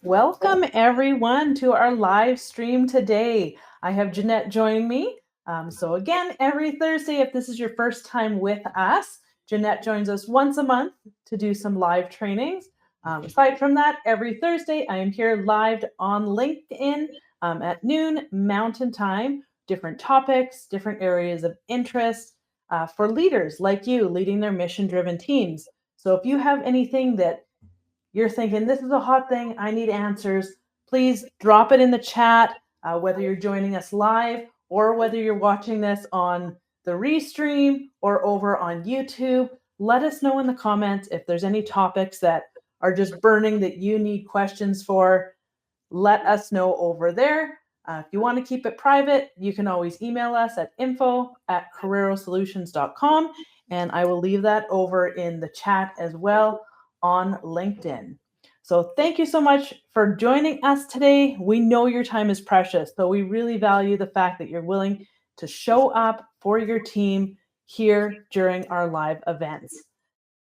Welcome everyone to our live stream today. I have Jeanette joining me. So again, every Thursday, if this is your first time with us, Jeanette joins us once a month to do some live trainings. Aside from that, every Thursday, I am here live on LinkedIn at noon Mountain Time, different topics, different areas of interest for leaders like you leading their mission-driven teams. So if you have anything that you're thinking, this is a hot thing, I need answers, please drop it in the chat, whether you're joining us live or whether you're watching this on the restream or over on YouTube. Let us know in the comments if there's any topics that are just burning that you need questions for. Let us know over there. If you want to keep it private, you can always email us at info@korerosolutions.com, and I will leave that over in the chat as well on LinkedIn. So thank you so much for joining us today. We know your time is precious, so we really value the fact that you're willing to show up for your team here during our live events.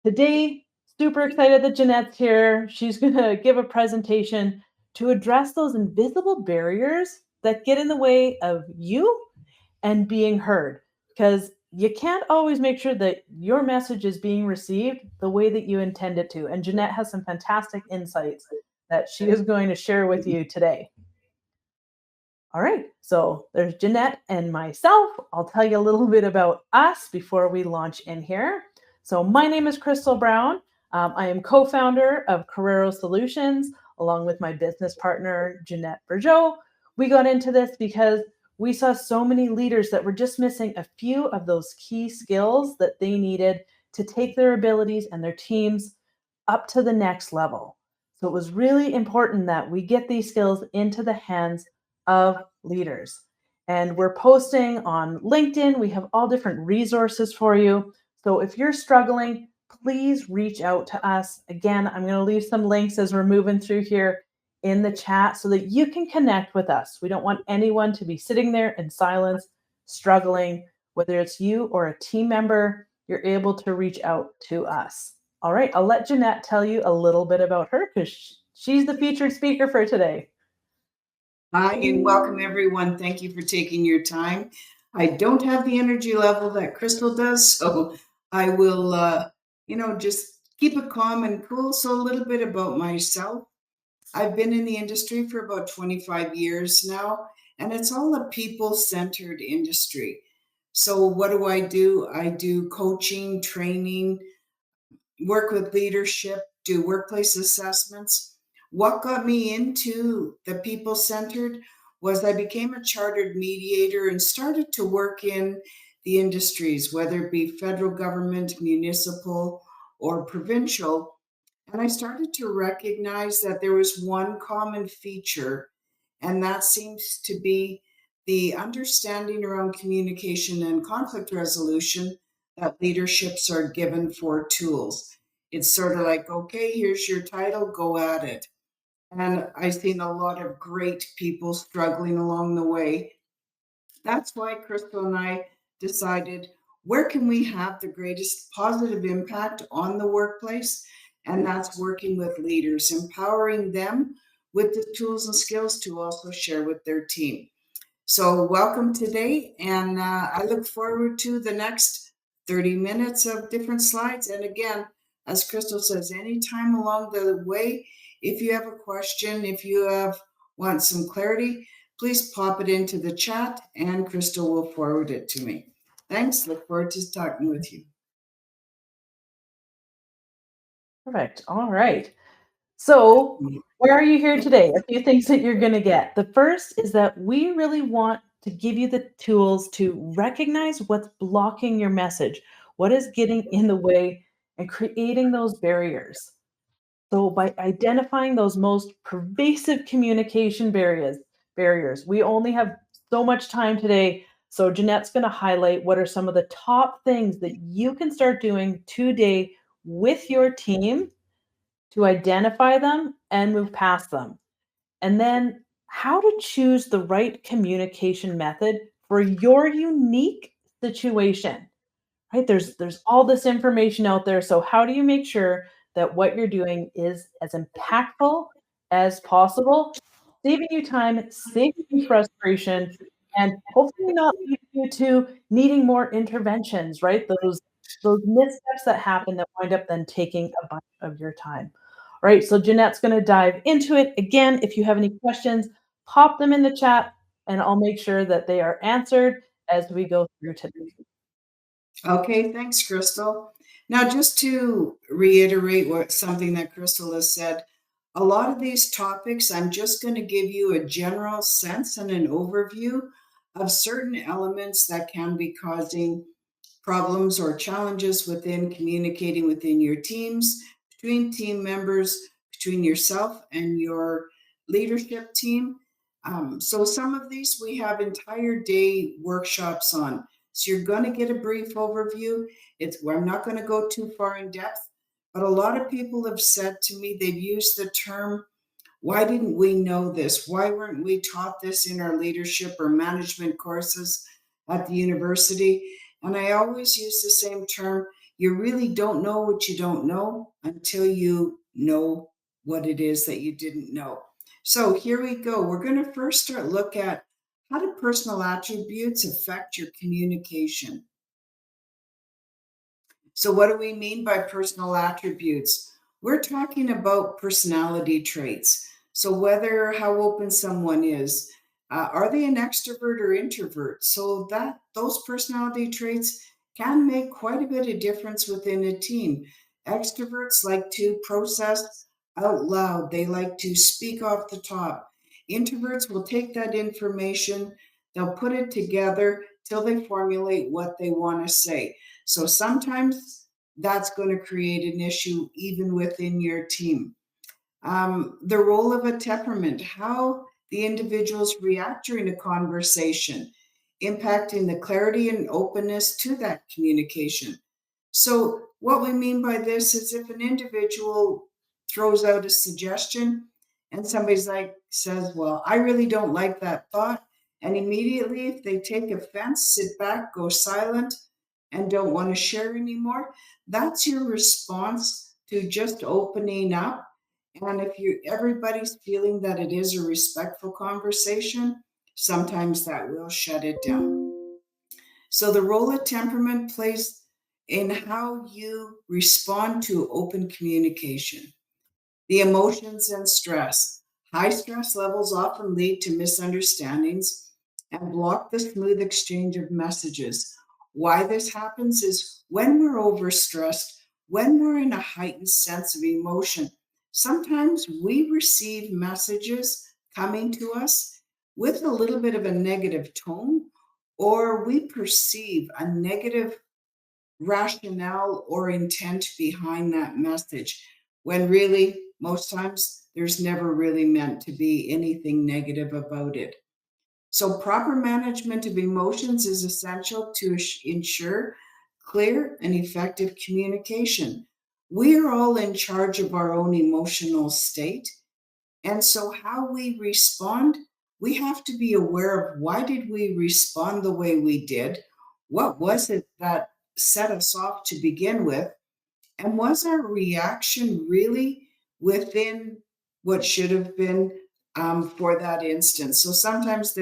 Today, super excited that Jeanette's here. She's going to give a presentation to address those invisible barriers that get in the way of you and being heard, because you can't always make sure that your message is being received the way that you intend it to. And Jeanette has some fantastic insights that she is going to share with you today. All right, so there's Jeanette and myself. I'll tell you a little bit about us before we launch in here. So my name is Crystal Brown. I am co-founder of Korero Solutions, along with my business partner, Jeanette Bergeau. We got into this because we saw so many leaders that were just missing a few of those key skills that they needed to take their abilities and their teams up to the next level. So it was really important that we get these skills into the hands of leaders. And we're posting on LinkedIn. We have all different resources for you. So if you're struggling, please reach out to us. Again, I'm going to leave some links as we're moving through here in the chat so that you can connect with us. We don't want anyone to be sitting there in silence, struggling. Whether it's you or a team member, you're able to reach out to us. All right, I'll let Jeanette tell you a little bit about her because she's the featured speaker for today. Hi, and welcome everyone. Thank you for taking your time. I don't have the energy level that Crystal does, so I will, just keep it calm and cool. So a little bit about myself. I've been in the industry for about 25 years now, and it's all a people-centered industry. So what do? I do coaching, training, work with leadership, do workplace assessments. What got me into the people centered was I became a chartered mediator and started to work in the industries, whether it be federal government, municipal, or provincial. And I started to recognize that there was one common feature, and that seems to be the understanding around communication and conflict resolution that leaderships are given for tools. It's sort of like, okay, here's your title, go at it. And I've seen a lot of great people struggling along the way. That's why Crystal and I decided, where can we have the greatest positive impact on the workplace? And that's working with leaders, empowering them with the tools and skills to also share with their team. So, welcome today, and I look forward to the next 30 minutes of different slides. And again, as Crystal says, anytime along the way, if you have a question, if you want some clarity, please pop it into the chat and Crystal will forward it to me. Thanks. Look forward to talking with you. Perfect. All right. So, why are you here today? A few things that you're going to get. The first is that we really want to give you the tools to recognize what's blocking your message, what is getting in the way, and creating those barriers. So, by identifying those most pervasive communication barriers, we only have so much time today. So, Jeanette's going to highlight what are some of the top things that you can start doing today with your team to identify them and move past them. And then how to choose the right communication method for your unique situation. Right? There's all this information out there. So how do you make sure that what you're doing is as impactful as possible, saving you time, saving you frustration, and hopefully not leading you to needing more interventions, right? Those missteps that happen that wind up then taking a bunch of your time. All right, so Jeanette's going to dive into it. Again, if you have any questions, pop them in the chat and I'll make sure that they are answered as we go through today. Okay, thanks, Crystal. Now, just to reiterate what something that Crystal has said, a lot of these topics, I'm just going to give you a general sense and an overview of certain elements that can be causing problems or challenges within communicating within your teams, between team members, between yourself and your leadership team. So some of these we have entire day workshops on. So you're going to get a brief overview. I'm not going to go too far in depth, but a lot of people have said to me they've used the term, why didn't we know this? Why weren't we taught this in our leadership or management courses at the university? And I always use the same term, you really don't know what you don't know until you know what it is that you didn't know. So here we go. We're going to first start look at how do personal attributes affect your communication? So, what do we mean by personal attributes? We're talking about personality traits. So, whether how open someone is, are they an extrovert or introvert? So that those personality traits can make quite a bit of difference within a team. Extroverts like to process out loud. They like to speak off the top. Introverts will take that information, they'll put it together till they formulate what they want to say. So sometimes that's going to create an issue even within your team. The role of a temperament, how the individuals react during a conversation, impacting the clarity and openness to that communication. So, what we mean by this is if an individual throws out a suggestion and somebody's like, says, well, I really don't like that thought. And immediately, if they take offense, sit back, go silent, and don't want to share anymore, that's your response to just opening up. And if everybody's feeling that it is a respectful conversation, sometimes that will shut it down. So the role of temperament plays in how you respond to open communication. The emotions and stress. High stress levels often lead to misunderstandings and block the smooth exchange of messages. Why this happens is when we're overstressed, when we're in a heightened sense of emotion, sometimes we receive messages coming to us with a little bit of a negative tone, or we perceive a negative rationale or intent behind that message when really most times there's never really meant to be anything negative about it. So proper management of emotions is essential to ensure clear and effective communication. We are all in charge of our own emotional state, and so how we respond, we have to be aware of why did we respond the way we did? What was it that set us off to begin with? And was our reaction really within what should have been for that instance? So sometimes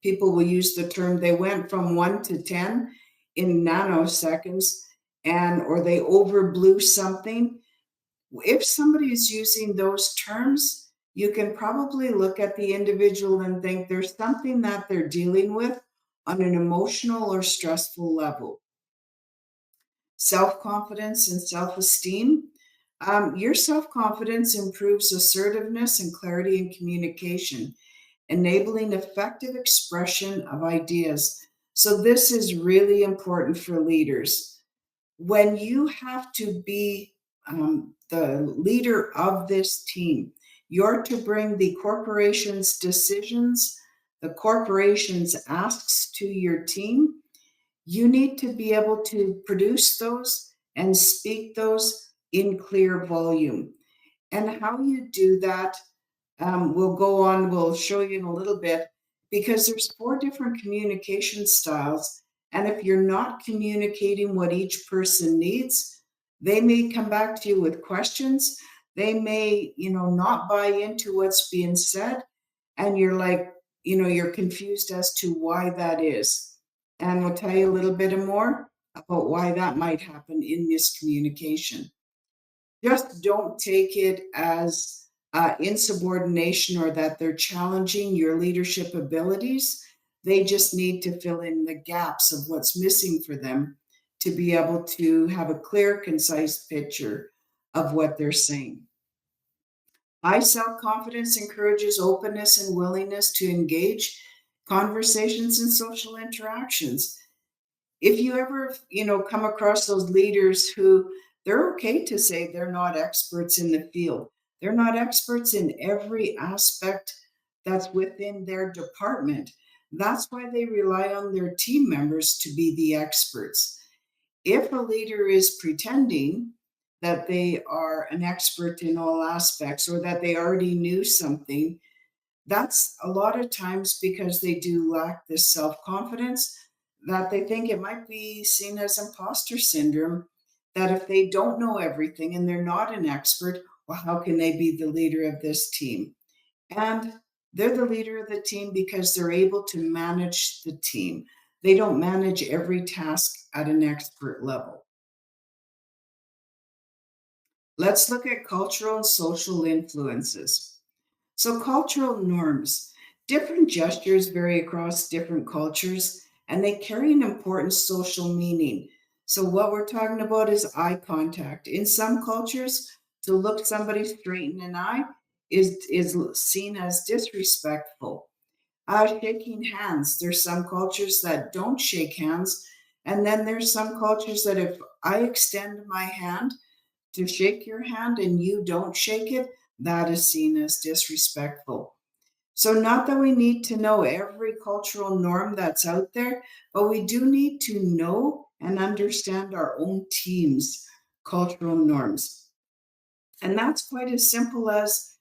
people will use the term they went from 1 to 10 in nanoseconds, and or they overblew something. If somebody is using those terms, you can probably look at the individual and think there's something that they're dealing with on an emotional or stressful level. Self confidence and self esteem. Your self confidence improves assertiveness and clarity in communication, enabling effective expression of ideas. So, this is really important for leaders. When you have to be the leader of this team, you're to bring the corporation's decisions, the corporation's asks to your team. You need to be able to produce those and speak those in clear volume. And how you do that, we'll go on, we'll show you in a little bit, because there's 4 different communication styles. And if you're not communicating what each person needs, they may come back to you with questions. They may, not buy into what's being said, and you're like, you're confused as to why that is. And we'll tell you a little bit more about why that might happen in miscommunication. Just don't take it as insubordination or that they're challenging your leadership abilities. They just need to fill in the gaps of what's missing for them to be able to have a clear, concise picture of what they're saying. High self confidence encourages openness and willingness to engage conversations and social interactions. If you ever, come across those leaders who they're okay to say they're not experts in the field, they're not experts in every aspect that's within their department. That's why they rely on their team members to be the experts. If a leader is pretending that they are an expert in all aspects or that they already knew something, that's a lot of times because they do lack this self confidence that they think it might be seen as imposter syndrome. That if they don't know everything and they're not an expert, well, how can they be the leader of this team? And they're the leader of the team because they're able to manage the team. They don't manage every task at an expert level. Let's look at cultural and social influences. So, cultural norms. Different gestures vary across different cultures and they carry an important social meaning. So, what we're talking about is eye contact. In some cultures, to look somebody straight in an eye is seen as disrespectful. Shaking hands. There's some cultures that don't shake hands. And then there's some cultures that if I extend my hand to shake your hand and you don't shake it, that is seen as disrespectful. So, not that we need to know every cultural norm that's out there, but we do need to know and understand our own team's cultural norms. And that's quite as simple as,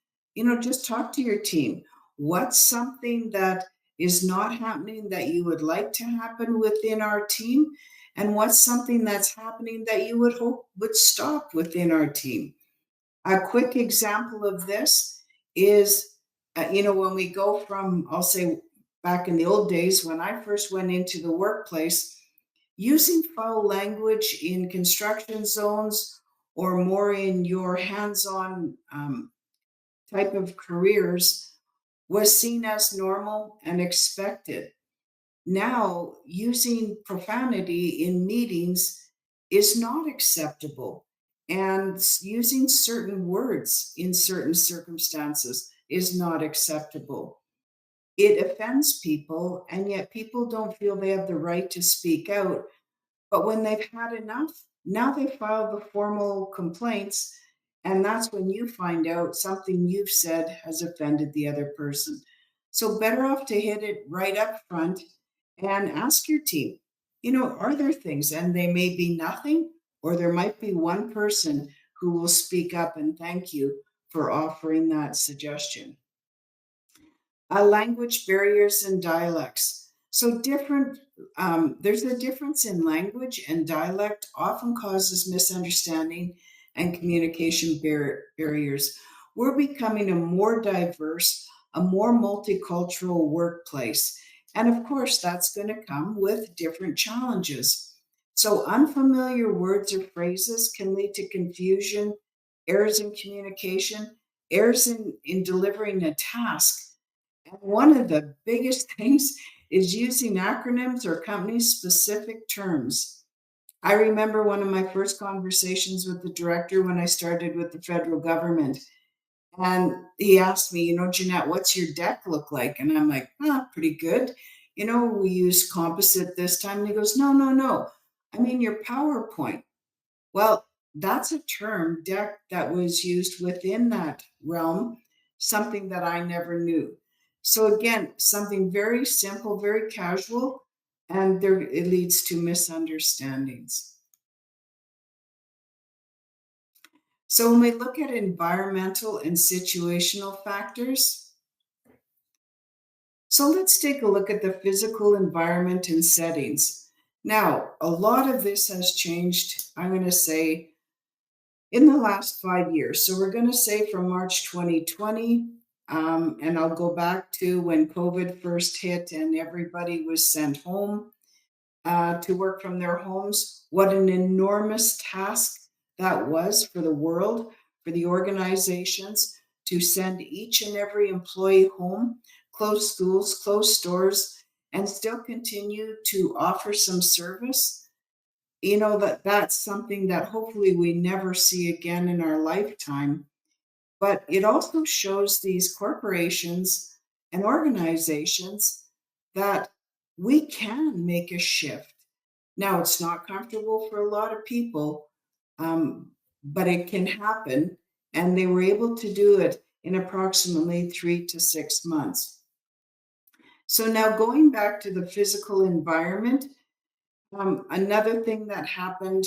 just talk to your team. What's something that is not happening that you would like to happen within our team? And what's something that's happening that you would hope would stop within our team? A quick example of this is, when we go from, I'll say, back in the old days when I first went into the workplace, using foul language in construction zones or more in your hands on type of careers was seen as normal and expected. Now, using profanity in meetings is not acceptable, and using certain words in certain circumstances is not acceptable. It offends people, and yet people don't feel they have the right to speak out. But when they've had enough, now they file the formal complaints, and that's when you find out something you've said has offended the other person. So, better off to hit it right up front and ask your team, are there things, and they may be nothing, or there might be one person who will speak up and thank you for offering that suggestion. Language barriers and dialects. So there's a difference in language, and dialect often causes misunderstanding and communication barriers. We're becoming a more diverse, a more multicultural workplace. And of course, that's going to come with different challenges. So unfamiliar words or phrases can lead to confusion, errors in communication, errors in delivering a task. And one of the biggest things is using acronyms or company specific terms. I remember one of my first conversations with the director when I started with the federal government. And he asked me, Jeanette, what's your deck look like? And I'm like, pretty good. We use composite this time. And he goes, no, no, no. I mean, your PowerPoint. Well, that's a term, deck, that was used within that realm, something that I never knew. So again, something very simple, very casual, and there it leads to misunderstandings. So when we look at environmental and situational factors, so let's take a look at the physical environment and settings. Now, a lot of this has changed, I'm going to say, in the last 5 years. So we're going to say from March 2020, and I'll go back to when COVID first hit and everybody was sent home to work from their homes. What an enormous task that was for the world, for the organizations to send each and every employee home, close schools, close stores, and still continue to offer some service. That's something that hopefully we never see again in our lifetime. But it also shows these corporations and organizations that we can make a shift. Now, it's not comfortable for a lot of people, but it can happen. And they were able to do it in approximately 3 to 6 months. So, now going back to the physical environment, another thing that happened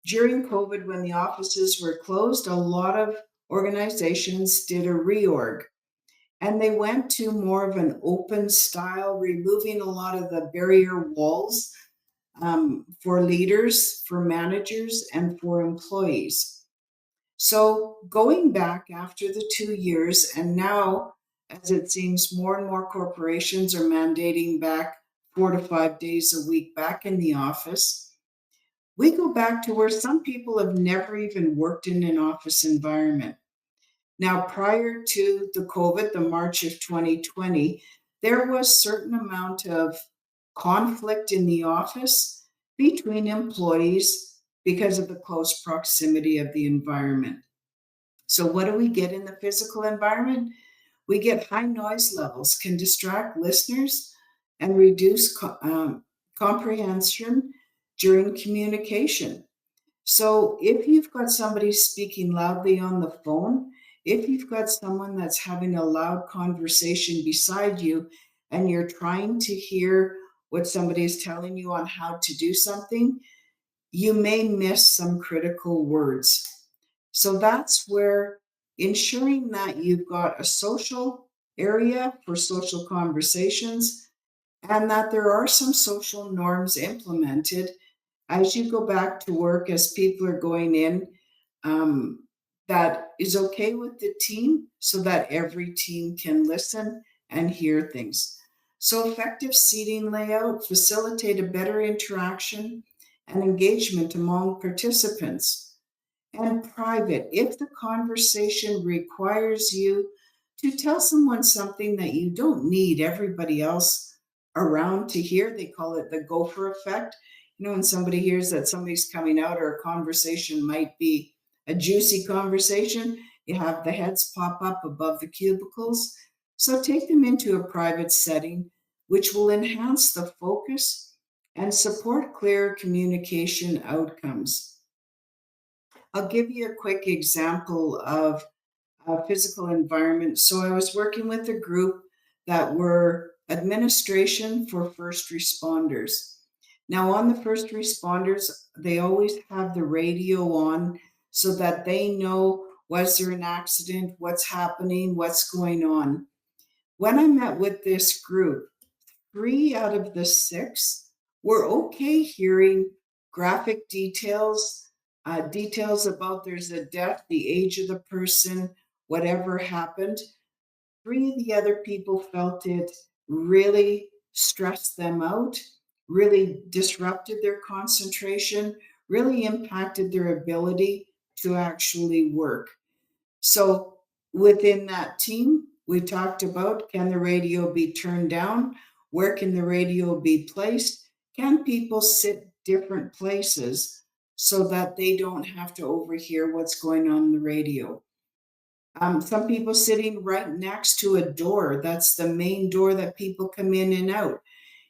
during COVID when the offices were closed, a lot of organizations did a reorg and they went to more of an open style, removing a lot of the barrier walls for leaders, for managers, and for employees. So going back after the 2 years, and now as it seems more and more corporations are mandating back 4 to 5 days a week back in the office, we go back to where some people have never even worked in an office environment. Now, prior to the COVID, the March of 2020, there was certain amount of conflict in the office between employees because of the close proximity of the environment. So, what do we get in the physical environment? We get high noise levels, can distract listeners and reduce comprehension during communication. So, if you've got somebody speaking loudly on the phone, if you've got someone that's having a loud conversation beside you and you're trying to hear what somebody is telling you on how to do something, you may miss some critical words. So that's where ensuring that you've got a social area for social conversations and that there are some social norms implemented as you go back to work, as people are going in, um, that is okay with the team so that every team can listen and hear things. So, effective seating layout facilitate a better interaction and engagement among participants. And private, if the conversation requires you to tell someone something that you don't need everybody else around to hear, they call it the gopher effect. When somebody hears that somebody's coming out or a conversation might be a juicy conversation, you have the heads pop up above the cubicles. So take them into a private setting, which will enhance the focus and support clear communication outcomes. I'll give you a quick example of a physical environment. So I was working with a group that were administration for first responders. Now, on the first responders, they always have the radio on so that they know, was there an accident, what's happening, what's going on. When I met with this group, 3 out of the 6 were okay hearing graphic details, details about there's a death, the age of the person, whatever happened. 3 of the other people felt it really stressed them out, really disrupted their concentration, really impacted their ability to actually work. So within that team, we talked about, can the radio be turned down? Where can the radio be placed? Can people sit different places so that they don't have to overhear what's going on in the radio? Some people sitting right next to a door. That's the main door that people come in and out.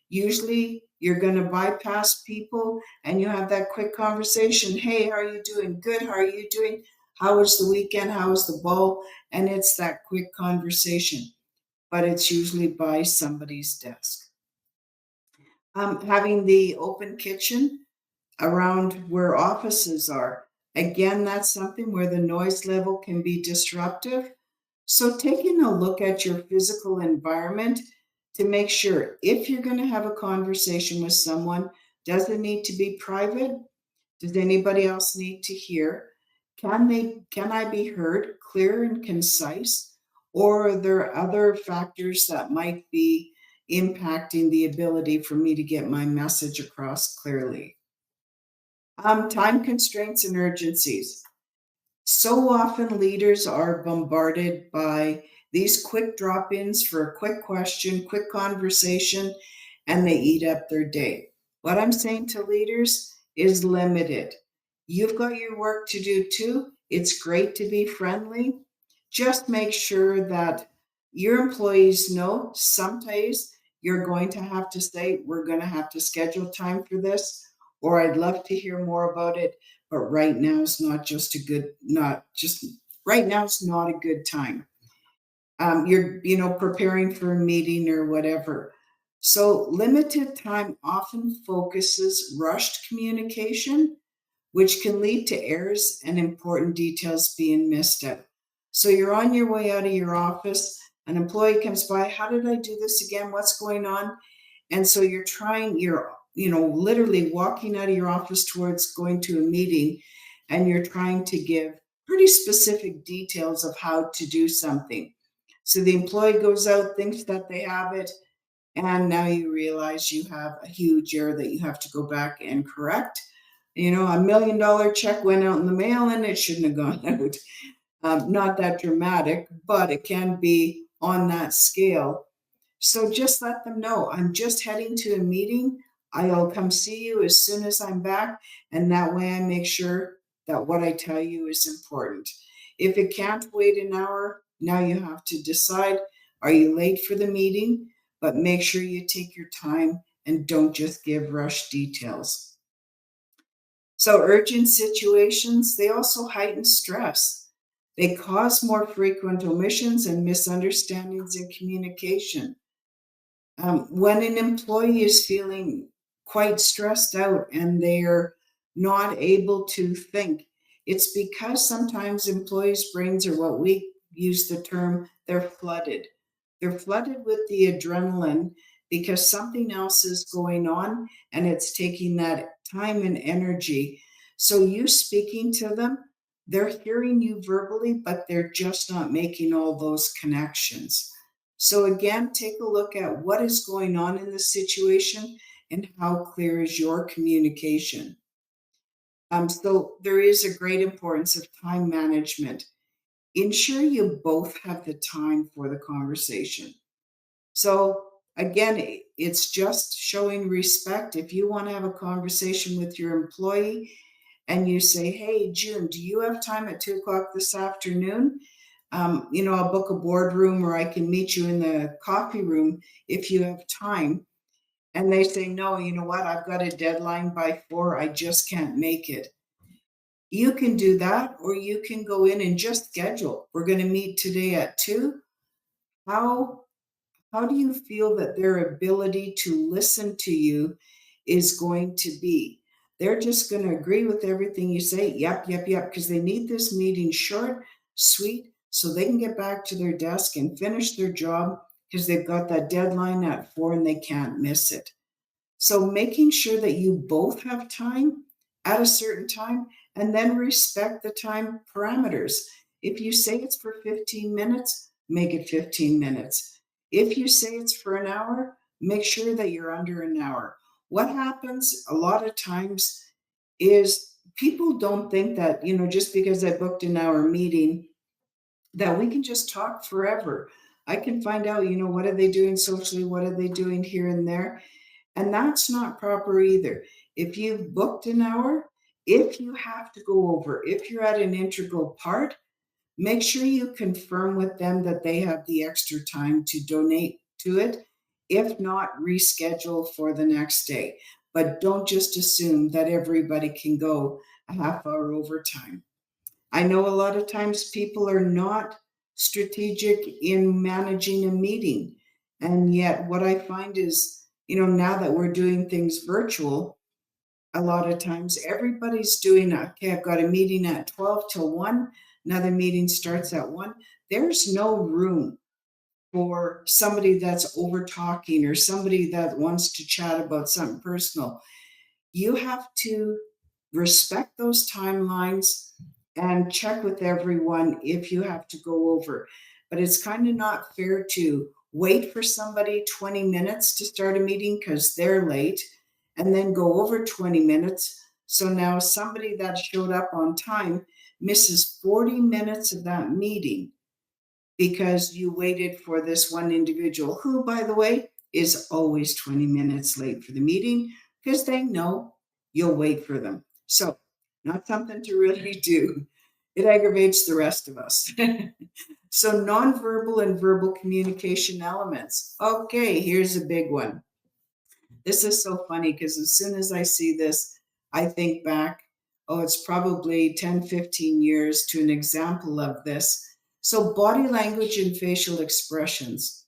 Usually you're going to bypass people and you have that quick conversation. Hey, how are you doing? Good. How are you doing? How was the weekend? How was the ball? And it's that quick conversation, but it's usually by somebody's desk. Having the open kitchen around where offices are. Again, that's something where the noise level can be disruptive. So, taking a look at your physical environment to make sure if you're going to have a conversation with someone, does it need to be private? Does anybody else need to hear? Can I be heard clear and concise? Or are there other factors that might be impacting the ability for me to get my message across clearly? Time constraints and urgencies. So often leaders are bombarded by these quick drop ins for a quick question, quick conversation, and they eat up their day. What I'm saying to leaders is limited. You've got your work to do too. It's great to be friendly. Just make sure that your employees know some days you're going to have to say, we're going to have to schedule time for this, or I'd love to hear more about it, but right now is not just a good, not just right now is not a good time. You're, preparing for a meeting or whatever. So limited time often focuses rushed communication, which can lead to errors and important details being missed out. So you're on your way out of your office, an employee comes by, how did I do this again? What's going on? And so you're literally walking out of your office towards going to a meeting, and you're trying to give pretty specific details of how to do something. So the employee goes out, thinks that they have it, and now you realize you have a huge error that you have to go back and correct. $1 million check went out in the mail and it shouldn't have gone out. Not that dramatic, but it can be on that scale. So just let them know, I'm just heading to a meeting. I'll come see you as soon as I'm back. And that way I make sure that what I tell you is important. If it can't wait an hour, now you have to decide, are you late for the meeting? But make sure you take your time and don't just give rush details. So urgent situations, they also heighten stress. They cause more frequent omissions and misunderstandings in communication. When an employee is feeling quite stressed out and they're not able to think, it's because sometimes employees' brains are what we use the term, they're flooded. They're flooded with the adrenaline because something else is going on and it's taking that time and energy. So, you speaking to them, they're hearing you verbally, but they're just not making all those connections. So, again, take a look at what is going on in the situation and how clear is your communication. So, there is a great importance of time management. Ensure you both have the time for the conversation. So, again, it's just showing respect. If you want to have a conversation with your employee and you say, hey, June, do you have time at 2 o'clock this afternoon? I'll book a boardroom or I can meet you in the coffee room if you have time. And they say, no, you know what? I've got a deadline by 4. I just can't make it. You can do that, or you can go in and just schedule. We're going to meet today at 2. How how do you feel that their ability to listen to you is going to be? They're just going to agree with everything you say. Yep, yep, yep, because they need this meeting short, sweet, so they can get back to their desk and finish their job because they've got that deadline at 4 and they can't miss it. So making sure that you both have time at a certain time and then respect the time parameters. If you say it's for 15 minutes, make it 15 minutes. If you say it's for an hour, make sure that you're under an hour. What happens a lot of times is people don't think that, just because I booked an hour meeting, that we can just talk forever. I can find out, what are they doing socially? What are they doing here and there? And that's not proper either. If you've booked an hour, if you have to go over, if you're at an integral part, make sure you confirm with them that they have the extra time to donate to it. If not, reschedule for the next day. But don't just assume that everybody can go a half hour overtime. I know a lot of times people are not strategic in managing a meeting. And yet, what I find is, now that we're doing things virtual, a lot of times everybody's doing, okay, I've got a meeting at 12 till 1, another meeting starts at 1. There's no room for somebody that's over talking or somebody that wants to chat about something personal. You have to respect those timelines and check with everyone if you have to go over. But it's kind of not fair to wait for somebody 20 minutes to start a meeting because they're late and then go over 20 minutes. So now somebody that showed up on time misses 40 minutes of that meeting because you waited for this one individual who, by the way, is always 20 minutes late for the meeting because they know you'll wait for them. So, not something to really do. It aggravates the rest of us. So, nonverbal and verbal communication elements. Okay, here's a big one. This is so funny because as soon as I see this, I think back, oh, it's probably 10, 15 years to an example of this. So, body language and facial expressions.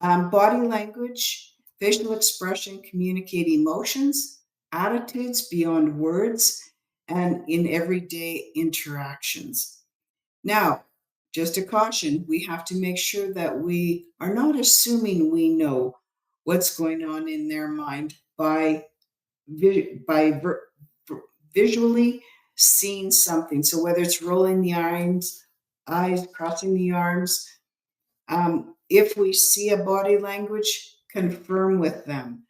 Body language, facial expression communicate emotions, attitudes beyond words, and in everyday interactions. Now, just a caution, we have to make sure that we are not assuming we know what's going on in their mind by visually seeing something. So whether it's rolling the eyes, crossing the arms, if we see a body language, confirm with them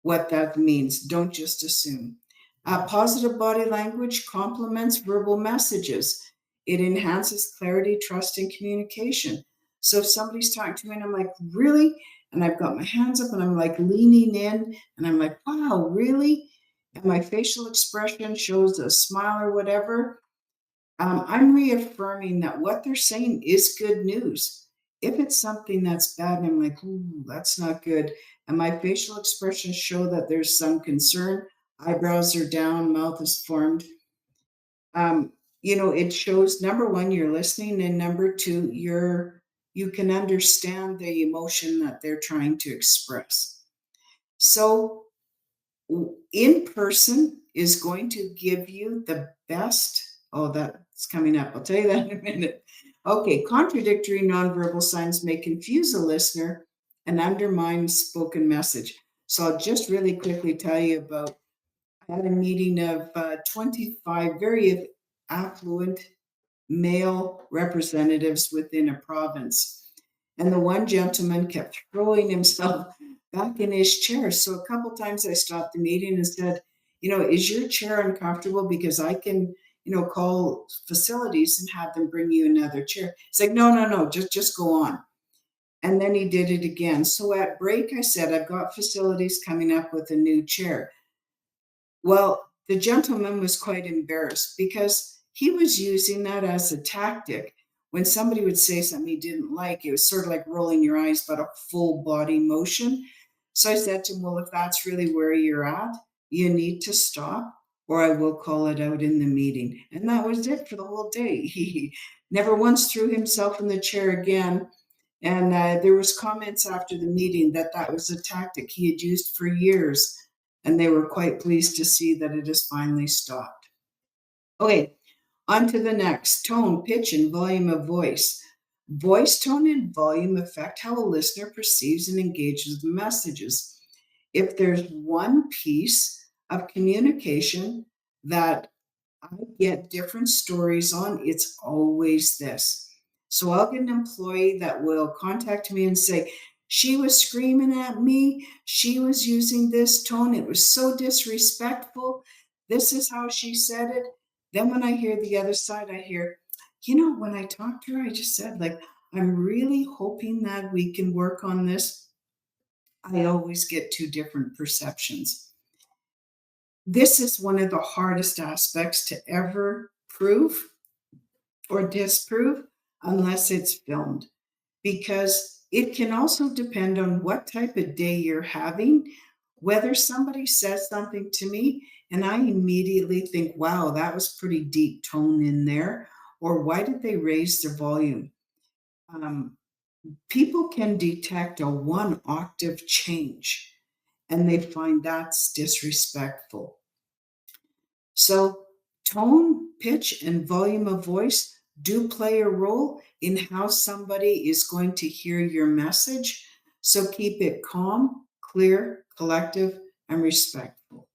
what that means. Don't just assume. Positive body language complements verbal messages. It enhances clarity, trust, and communication. So if somebody's talking to me and I'm like, really? And I've got my hands up and I'm like leaning in and I'm like, wow, really? And my facial expression shows a smile or whatever. I'm reaffirming that what they're saying is good news. If it's something that's bad and I'm like, ooh, that's not good, and my facial expressions show that there's some concern, eyebrows are down, mouth is formed, it shows number one, you're listening, and number two, you can understand the emotion that they're trying to express. So in person is going to give you the best. Oh, that's coming up. I'll tell you that in a minute. Okay, contradictory nonverbal signs may confuse a listener and undermine spoken message. So I'll just really quickly tell you about. I had a meeting of 25 very affluent male representatives within a province. And the one gentleman kept throwing himself back in his chair. So a couple times I stopped the meeting and said, is your chair uncomfortable? Because I can, call facilities and have them bring you another chair. He's like, no, no, no, just go on. And then he did it again. So at break, I said, I've got facilities coming up with a new chair. Well, the gentleman was quite embarrassed because he was using that as a tactic. When somebody would say something he didn't like, it was sort of like rolling your eyes, but a full body motion. So I said to him, well, if that's really where you're at, you need to stop or I will call it out in the meeting. And that was it for the whole day. He never once threw himself in the chair again. And there was comments after the meeting that that was a tactic he had used for years, and they were quite pleased to see that it has finally stopped. Okay, on to the next. Tone, pitch, and volume of voice. Voice tone and volume affect how a listener perceives and engages with messages. If there's one piece of communication that I get different stories on, it's always this. So I'll get an employee that will contact me and say, she was screaming at me. She was using this tone. It was so disrespectful. This is how she said it. Then when I hear the other side, I hear, when I talked to her, I just said, like, I'm really hoping that we can work on this. I always get two different perceptions. This is one of the hardest aspects to ever prove or disprove unless it's filmed, because it can also depend on what type of day you're having, whether somebody says something to me and I immediately think, wow, that was pretty deep tone in there, or why did they raise the volume? People can detect a one octave change and they find that's disrespectful. So, tone, pitch, and volume of voice do play a role in how somebody is going to hear your message. So, keep it calm, clear, collective, and respectful.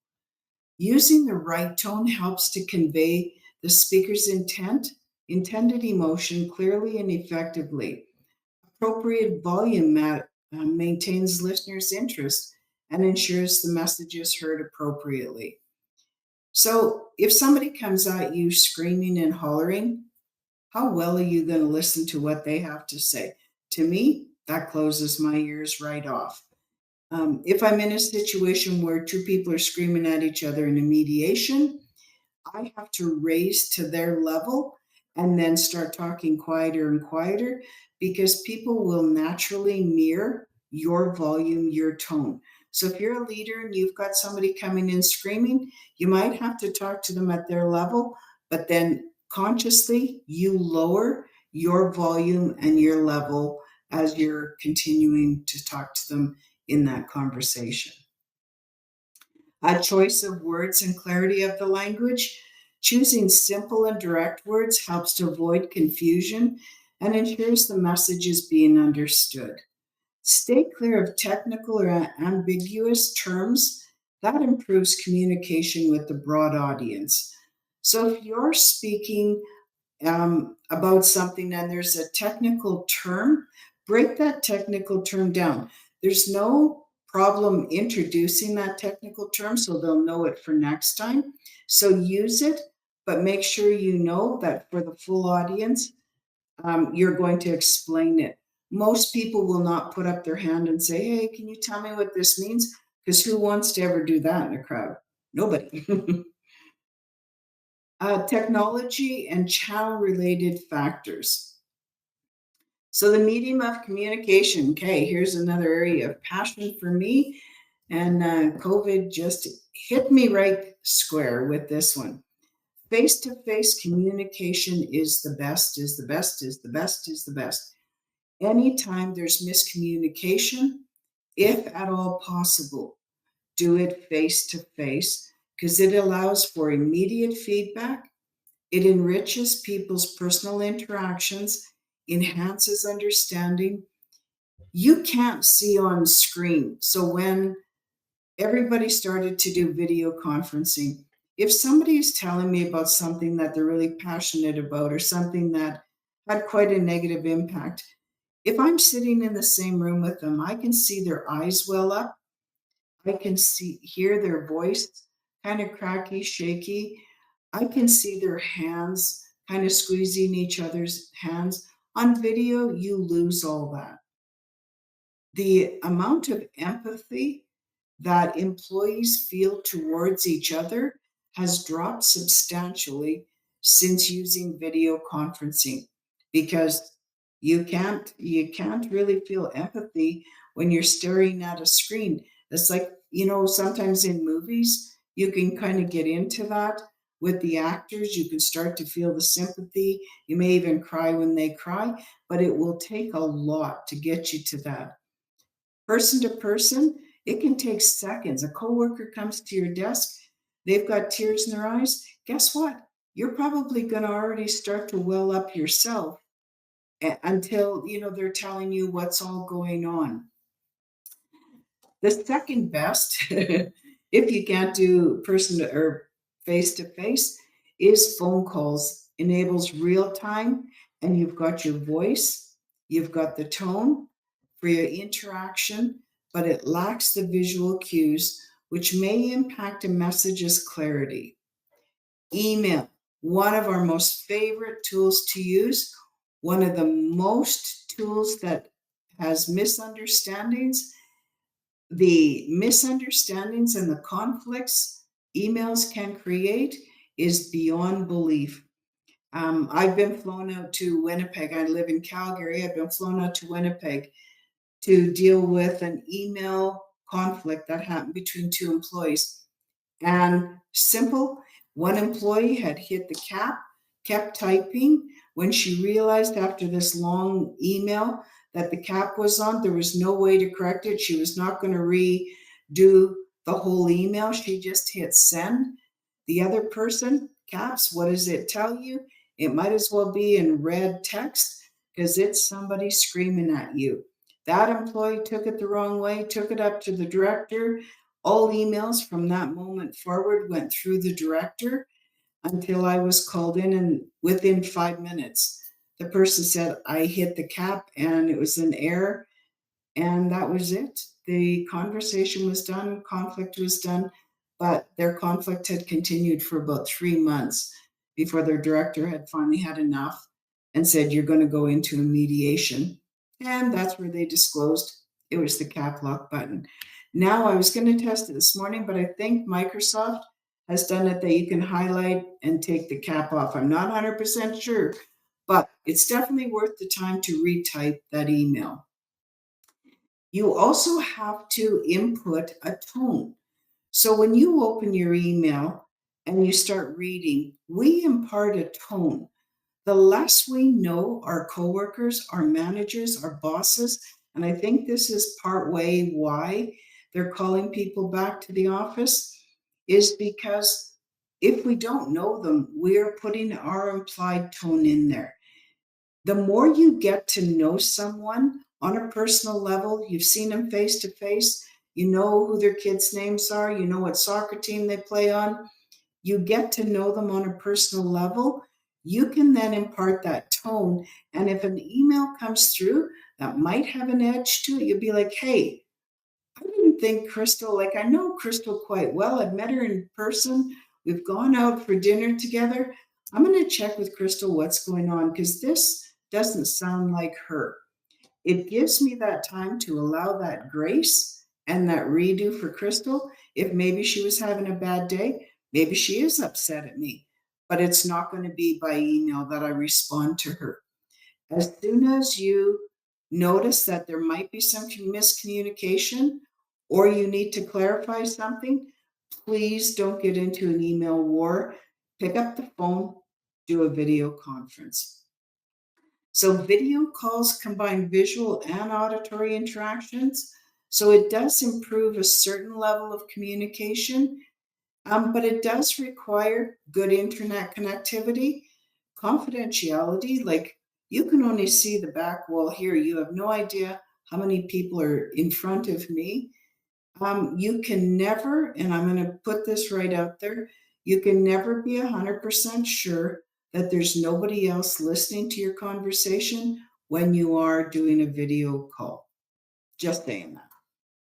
Using the right tone helps to convey the speaker's intended emotion clearly and effectively. Appropriate volume maintains listeners' interest and ensures the message is heard appropriately. So, if somebody comes at you screaming and hollering, how well are you going to listen to what they have to say? To me, that closes my ears right off. If I'm in a situation where two people are screaming at each other in a mediation, I have to raise to their level and then start talking quieter and quieter because people will naturally mirror your volume, your tone. So if you're a leader and you've got somebody coming in screaming, you might have to talk to them at their level, but then consciously you lower your volume and your level as you're continuing to talk to them in that conversation. A choice of words and clarity of the language. Choosing simple and direct words helps to avoid confusion and ensures the message is being understood. Stay clear of technical or ambiguous terms. That improves communication with the broad audience. So if you're speaking about something and there's a technical term, break that technical term down. There's no problem introducing that technical term so they'll know it for next time. So use it, but make sure you know that for the full audience, you're going to explain it. Most people will not put up their hand and say, hey, can you tell me what this means? Because who wants to ever do that in a crowd? Nobody. Technology and channel related factors. So, the medium of communication. Okay, here's another area of passion for me. And COVID just hit me right square with this one. Face to face communication is the best, is the best, is the best, is the best. Anytime there's miscommunication, if at all possible, do it face to face because it allows for immediate feedback. It enriches people's personal interactions, enhances understanding. You can't see on screen. So when everybody started to do video conferencing, if somebody is telling me about something that they're really passionate about or something that had quite a negative impact, if I'm sitting in the same room with them, I can see their eyes well up. I can hear their voice kind of cracky, shaky. I can see their hands kind of squeezing each other's hands. On video, you lose all that. The amount of empathy that employees feel towards each other has dropped substantially since using video conferencing because you can't really feel empathy when you're staring at a screen. It's like, sometimes in movies you can kind of get into that with the actors. You can start to feel the sympathy. You may even cry when they cry, but it will take a lot to get you to that. Person to person, it can take seconds. A coworker comes to your desk, they've got tears in their eyes. Guess what? You're probably going to already start to well up yourself until they're telling you what's all going on. The second best, if you can't do person to or face to face, is phone calls. Enables real time, and you've got your voice, you've got the tone for your interaction, but it lacks the visual cues, which may impact a message's clarity. Email, one of our most favorite tools to use, one of the most tools that has misunderstandings. The misunderstandings and the conflicts emails can create is beyond belief. I've been flown out to Winnipeg. I live in Calgary. I've been flown out to Winnipeg to deal with an email conflict that happened between two employees. And simple, one employee had hit the cap, kept typing. When she realized after this long email that the cap was on, there was no way to correct it. She was not going to redo the whole email. She just hit send. The other person, caps, what does it tell you? It might as well be in red text because it's somebody screaming at you. That employee took it the wrong way, took it up to the director. All emails from that moment forward went through the director. until I was called in, and within 5 minutes, the person said I hit the cap and it was an error, and that was it. The conversation was done, conflict was done, but their conflict had continued for about 3 months before their director had finally had enough and said, "You're going to go into a mediation." And that's where they disclosed it was the cap lock button. Now, I was going to test it this morning, but I think Microsoft has done it that you can highlight and take the cap off. I'm not 100% sure, but it's definitely worth the time to retype that email. You also have to input a tone. So when you open your email and you start reading, we impart a tone. The less we know our coworkers, our managers, our bosses, and I think this is part way why they're calling people back to the office, is because if we don't know them, we're putting our implied tone in there. The more you get to know someone on a personal level, you've seen them face to face, you know who their kids' names are, you know what soccer team they play on, you get to know them on a personal level, you can then impart that tone. And if an email comes through that might have an edge to it, you'll be like, hey, I didn't think Crystal, like I know Crystal quite well. I've met her in person. We've gone out for dinner together. I'm going to check with Crystal what's going on because this doesn't sound like her. It gives me that time to allow that grace and that redo for Crystal. If maybe she was having a bad day, maybe she is upset at me, but it's not going to be by email that I respond to her. As soon as you notice that there might be some miscommunication or you need to clarify something, please don't get into an email war. Pick up the phone, do a video conference. So video calls combine visual and auditory interactions. So it does improve a certain level of communication, but it does require good internet connectivity, confidentiality. Like you can only see the back wall here. You have no idea how many people are in front of me. You can never, and I'm going to put this right out there, you can never be 100% sure that there's nobody else listening to your conversation when you are doing a video call. Just saying that.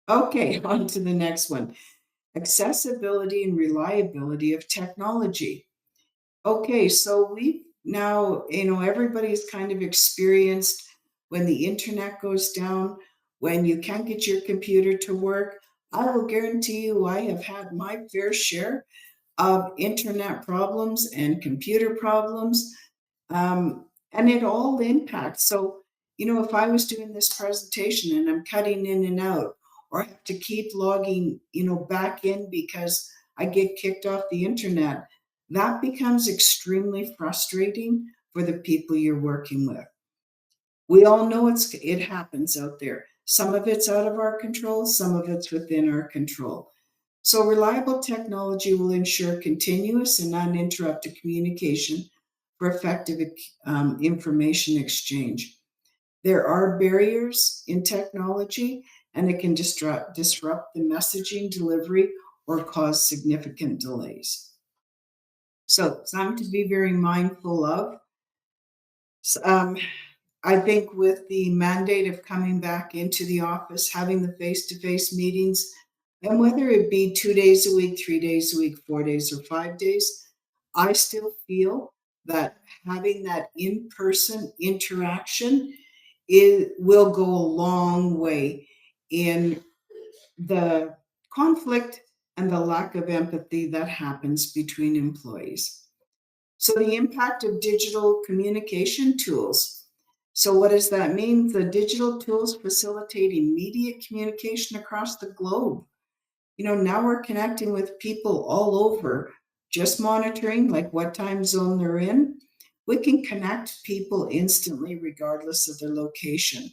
Okay, on to the next one. Accessibility and reliability of technology. Okay, so we now, everybody's kind of experienced when the internet goes down, when you can't get your computer to work. I will guarantee you I have had my fair share of internet problems and computer problems, and it all impacts. So, if I was doing this presentation and I'm cutting in and out, or I have to keep logging, back in because I get kicked off the internet, that becomes extremely frustrating for the people you're working with. We all know it happens out there. Some of it's out of our control, some of it's within our control. So reliable technology will ensure continuous and uninterrupted communication for effective information exchange. There are barriers in technology, and it can disrupt the messaging delivery or cause significant delays. So something to be very mindful of. I think with the mandate of coming back into the office, having the face-to-face meetings, and whether it be 2 days a week, 3 days a week, 4 days, or 5 days, I still feel that having that in-person interaction will go a long way in the conflict and the lack of empathy that happens between employees. So the impact of digital communication tools. So what does that mean? The digital tools facilitate immediate communication across the globe. Now we're connecting with people all over, just monitoring like what time zone they're in. We can connect people instantly regardless of their location.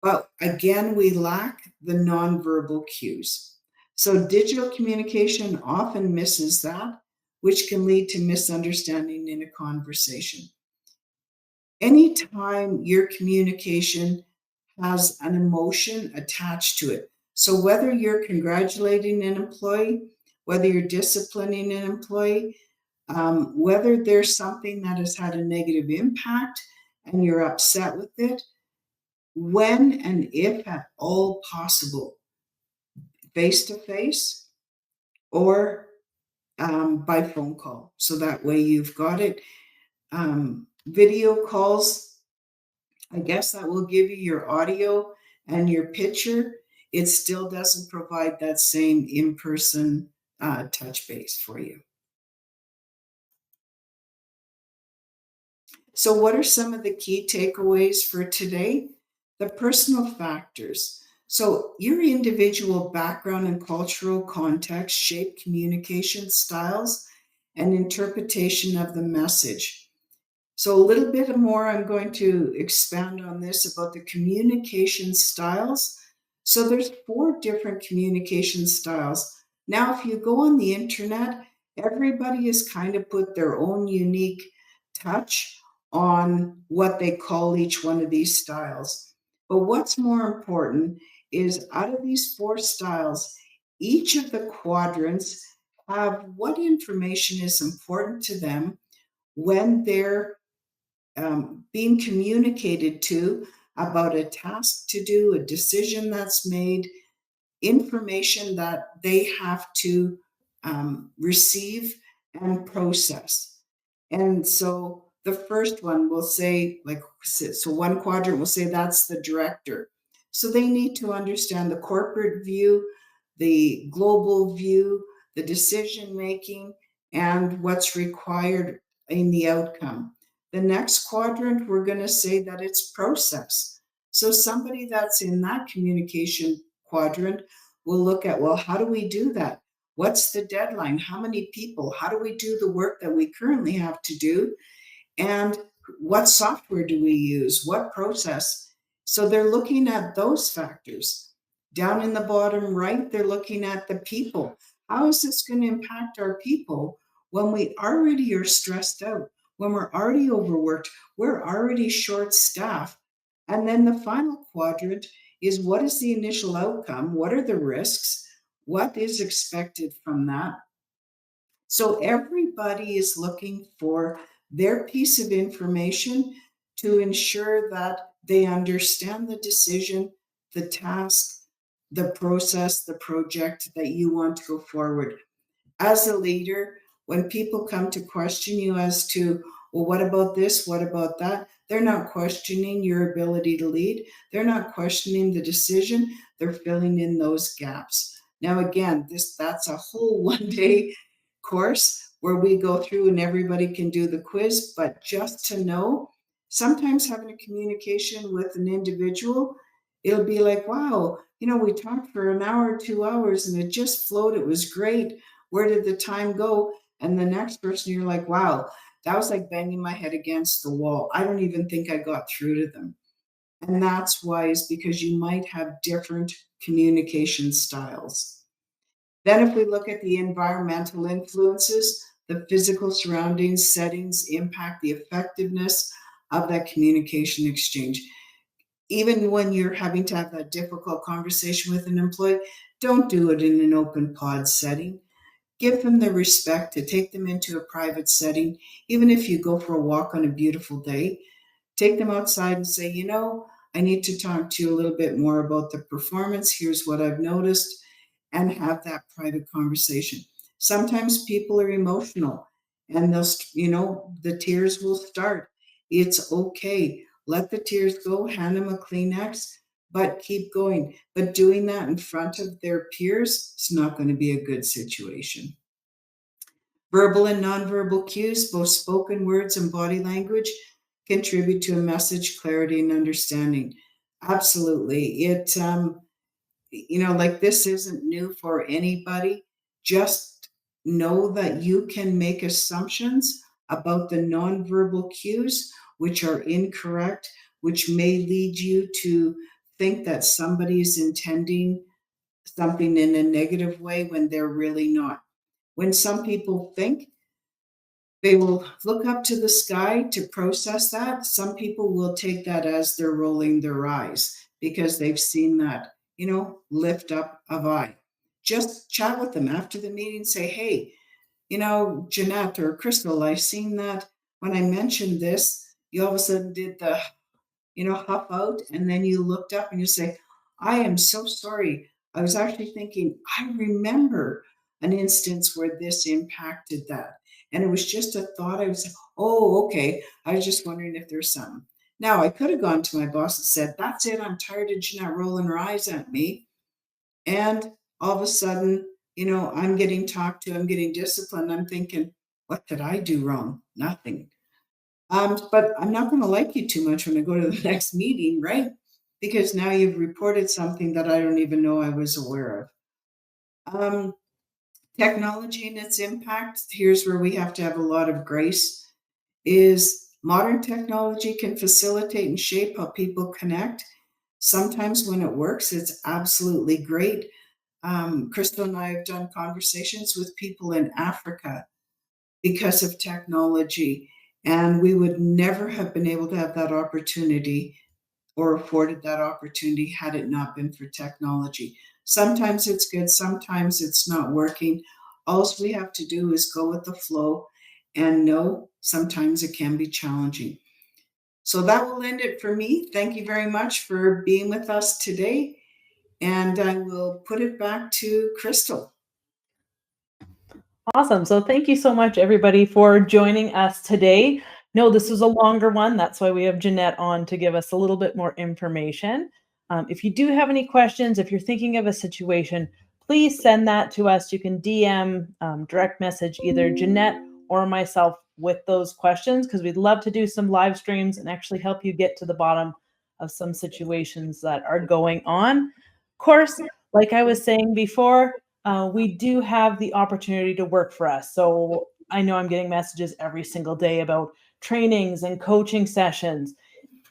But again, we lack the nonverbal cues. So digital communication often misses that, which can lead to misunderstanding in a conversation. Anytime your communication has an emotion attached to it, so whether you're congratulating an employee, whether you're disciplining an employee, Whether there's something that has had a negative impact and you're upset with it, when and if at all possible, face to face or by phone call. So that way you've got it. Video calls, I guess that will give you your audio and your picture. It still doesn't provide that same in person touch base for you. So, what are some of the key takeaways for today? The personal factors. So, your individual background and cultural context shape communication styles and interpretation of the message. So, a little bit more, I'm going to expand on this about the communication styles. So, there's 4 different communication styles. Now, if you go on the internet, everybody has kind of put their own unique touch on what they call each one of these styles. But what's more important is out of these 4 styles, each of the quadrants have what information is important to them when they're being communicated to about a task to do, a decision that's made, information that they have to receive and process. And so the first one will say, like, so one quadrant will say that's the director. So they need to understand the corporate view, the global view, the decision making, and what's required in the outcome. The next quadrant, we're going to say that it's process. So somebody that's in that communication quadrant will look at, well, how do we do that? What's the deadline? How many people? How do we do the work that we currently have to do? And what software do we use? What process? So they're looking at those factors. Down in the bottom right, they're looking at the people. How is this going to impact our people when we already are stressed out, when we're already overworked, we're already short staffed? And then the final quadrant is what is the initial outcome? What are the risks? What is expected from that? So everybody is looking for their piece of information to ensure that they understand the decision, the task, the process, the project that you want to go forward. As a leader, when people come to question you as to, well, what about this? What about that? They're not questioning your ability to lead. They're not questioning the decision. They're filling in those gaps. Now, again, that's a whole 1 day course where we go through and everybody can do the quiz. But just to know, sometimes having a communication with an individual, it'll be like, wow, we talked for an hour, 2 hours, and it just flowed. It was great. Where did the time go? And the next person, you're like, wow, that was like banging my head against the wall. I don't even think I got through to them. And that's why, is because you might have different communication styles. Then, if we look at the environmental influences, the physical surroundings, settings impact the effectiveness of that communication exchange. Even when you're having to have that difficult conversation with an employee, don't do it in an open pod setting. Give them the respect to take them into a private setting. Even if you go for a walk on a beautiful day, take them outside and say, I need to talk to you a little bit more about the performance. Here's what I've noticed, and have that private conversation. Sometimes people are emotional and the tears will start. It's okay. Let the tears go, hand them a Kleenex, but keep going. But doing that in front of their peers is not going to be a good situation. Verbal and nonverbal cues, both spoken words and body language, contribute to a message clarity and understanding. Absolutely. Like, this isn't new for anybody. Just know that you can make assumptions about the nonverbal cues, which are incorrect, which may lead you to think that somebody is intending something in a negative way when they're really not. When some people think, they will look up to the sky to process that. Some people will take that as they're rolling their eyes because they've seen that, lift up of eye. Just chat with them after the meeting, say, hey, Jeanette or Crystal, I seen that when I mentioned this, you all of a sudden did the, huff out, and then you looked up and you say, I am so sorry. I was actually thinking, I remember an instance where this impacted that. And it was just a thought. I was, oh, okay. I was just wondering if there's something. Now, I could have gone to my boss and said, that's it. I'm tired of Jeanette rolling her eyes at me. And all of a sudden, I'm getting talked to, I'm getting disciplined. I'm thinking, what did I do wrong? Nothing. But I'm not going to like you too much when I go to the next meeting, right? Because now you've reported something that I don't even know I was aware of. Technology and its impact, here's where we have to have a lot of grace, is modern technology can facilitate and shape how people connect. Sometimes when it works, it's absolutely great. Crystal and I have done conversations with people in Africa because of technology, and we would never have been able to have that opportunity or afforded that opportunity had it not been for technology. Sometimes it's good, sometimes it's not working. All we have to do is go with the flow and know sometimes it can be challenging. So that will end it for me. Thank you very much for being with us today. And I will put it back to Crystal. Awesome. So thank you so much, everybody, for joining us today. No, this was a longer one. That's why we have Jeanette on to give us a little bit more information. If you do have any questions, if you're thinking of a situation, please send that to us. You can DM, direct message either Jeanette or myself with those questions, because we'd love to do some live streams and actually help you get to the bottom of some situations that are going on. Of course, like I was saying before, we do have the opportunity to work for us. So I know I'm getting messages every single day about trainings and coaching sessions.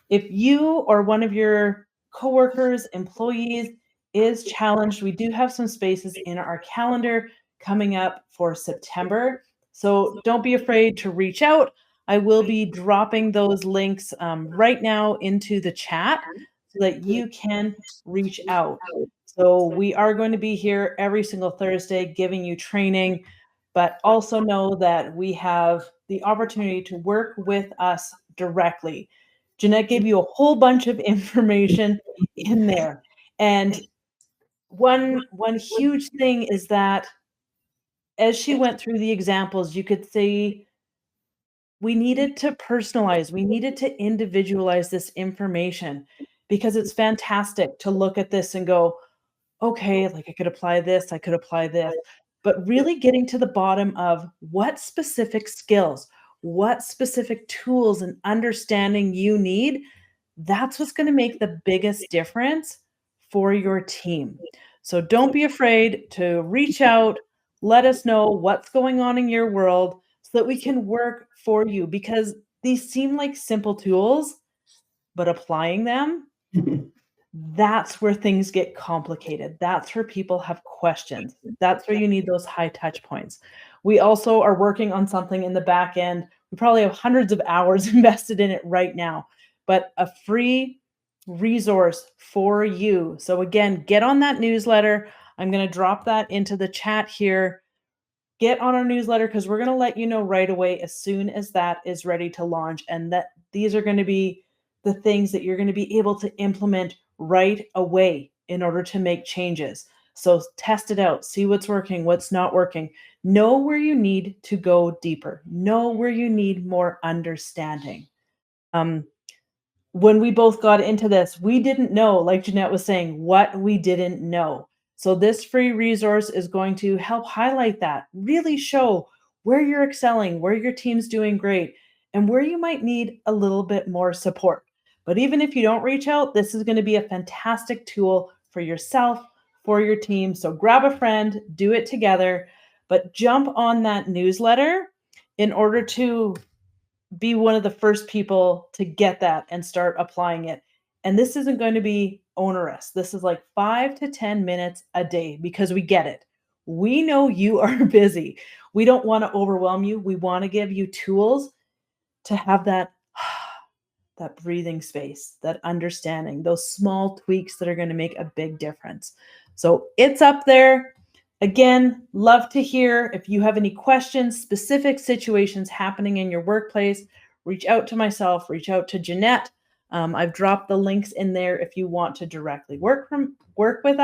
If you or one of your coworkers, employees is challenged, we do have some spaces in our calendar coming up for September. So don't be afraid to reach out. I will be dropping those links right now into the chat so that you can reach out. So we are going to be here every single Thursday giving you training, but also know that we have the opportunity to work with us directly. Jeanette gave you a whole bunch of information in there. And one huge thing is that as she went through the examples, you could see we needed to personalize, we needed to individualize this information, because it's fantastic to look at this and go, okay, like I could apply this, I could apply this, but really getting to the bottom of what specific skills, what specific tools and understanding you need, that's what's going to make the biggest difference for your team. So don't be afraid to reach out, let us know what's going on in your world so that we can work for you, because these seem like simple tools, but applying them, that's where things get complicated. That's where people have questions. That's where you need those high touch points. We also are working on something in the back end. We probably have hundreds of hours invested in it right now, but a free resource for you. So again, get on that newsletter. I'm going to drop that into the chat here. Get on our newsletter, because we're going to let you know right away as soon as that is ready to launch, and that these are going to be the things that you're going to be able to implement right away in order to make changes. So test it out, see what's working, what's not working. Know where you need to go deeper. Know where you need more understanding. When we both got into this, we didn't know, like Jeanette was saying, what we didn't know. So this free resource is going to help highlight that, really show where you're excelling, where your team's doing great, and where you might need a little bit more support. But even if you don't reach out, this is going to be a fantastic tool for yourself, for your team. So grab a friend, do it together, but jump on that newsletter in order to be one of the first people to get that and start applying it. And this isn't going to be onerous. This is like 5 to 10 minutes a day, because we get it. We know you are busy. We don't want to overwhelm you. We want to give you tools to have that that breathing space, that understanding, those small tweaks that are going to make a big difference. So it's up there. Again, love to hear if you have any questions, specific situations happening in your workplace. Reach out to myself, reach out to Jeanette. I've dropped the links in there if you want to directly work with us.